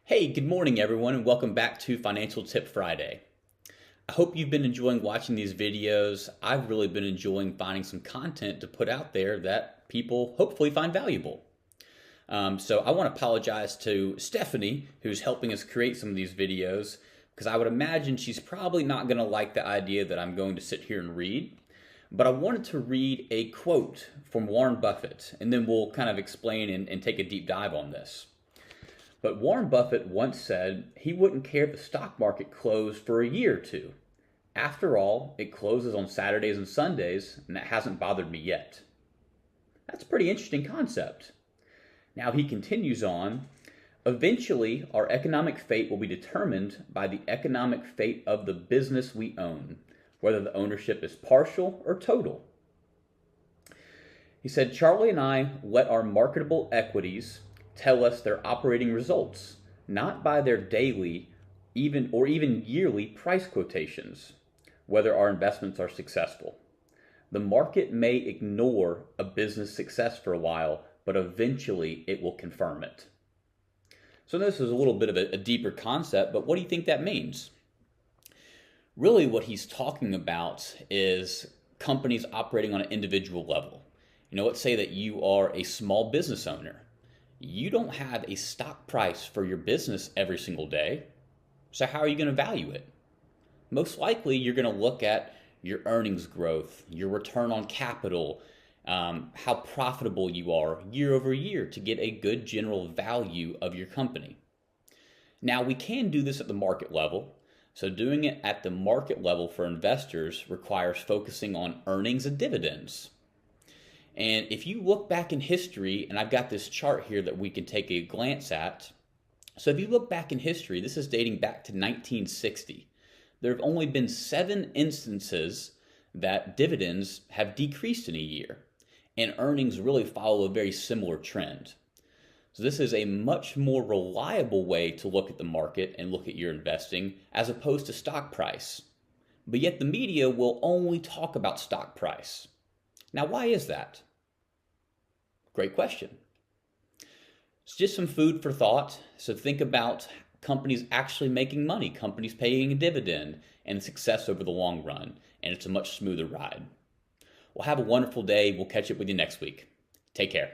Hey, good morning everyone, and welcome back to Financial Tip Friday. I hope you've been enjoying watching these videos. I've really been enjoying finding some content to put out there that people hopefully find valuable. So I want to apologize to Stephanie, who's helping us create some of these videos, because I would imagine she's probably not going to like the idea that I'm going to sit here and read. But I wanted to read a quote from Warren Buffett, and then we'll kind of explain and take a deep dive on this. But Warren Buffett once said he wouldn't care if the stock market closed for a year or two. After all, it closes on Saturdays and Sundays, and that hasn't bothered me yet. That's a pretty interesting concept. Now he continues on, eventually our economic fate will be determined by the economic fate of the business we own, whether the ownership is partial or total. He said, Charlie and I let our marketable equities tell us their operating results, not by their daily or even yearly price quotations, whether our investments are successful. The market may ignore a business success for a while, but eventually it will confirm it. So this is a little bit of a deeper concept, but what do you think that means? Really what he's talking about is companies operating on an individual level. Let's say that you are a small business owner. You don't have a stock price for your business every single day. So how are you going to value it? Most likely you're going to look at your earnings growth, your return on capital, how profitable you are year over year to get a good general value of your company. Now we can do this at the market level. So doing it at the market level for investors requires focusing on earnings and dividends. And if you look back in history, and I've got this chart here that we can take a glance at. So if you look back in history, this is dating back to 1960. There have only been 7 instances that dividends have decreased in a year, and earnings really follow a very similar trend. So this is a much more reliable way to look at the market and look at your investing as opposed to stock price. But yet the media will only talk about stock price. Now, why is that? Great question. It's just some food for thought. So think about companies actually making money, companies paying a dividend, and success over the long run. And it's a much smoother ride. Well, have a wonderful day. We'll catch up with you next week. Take care.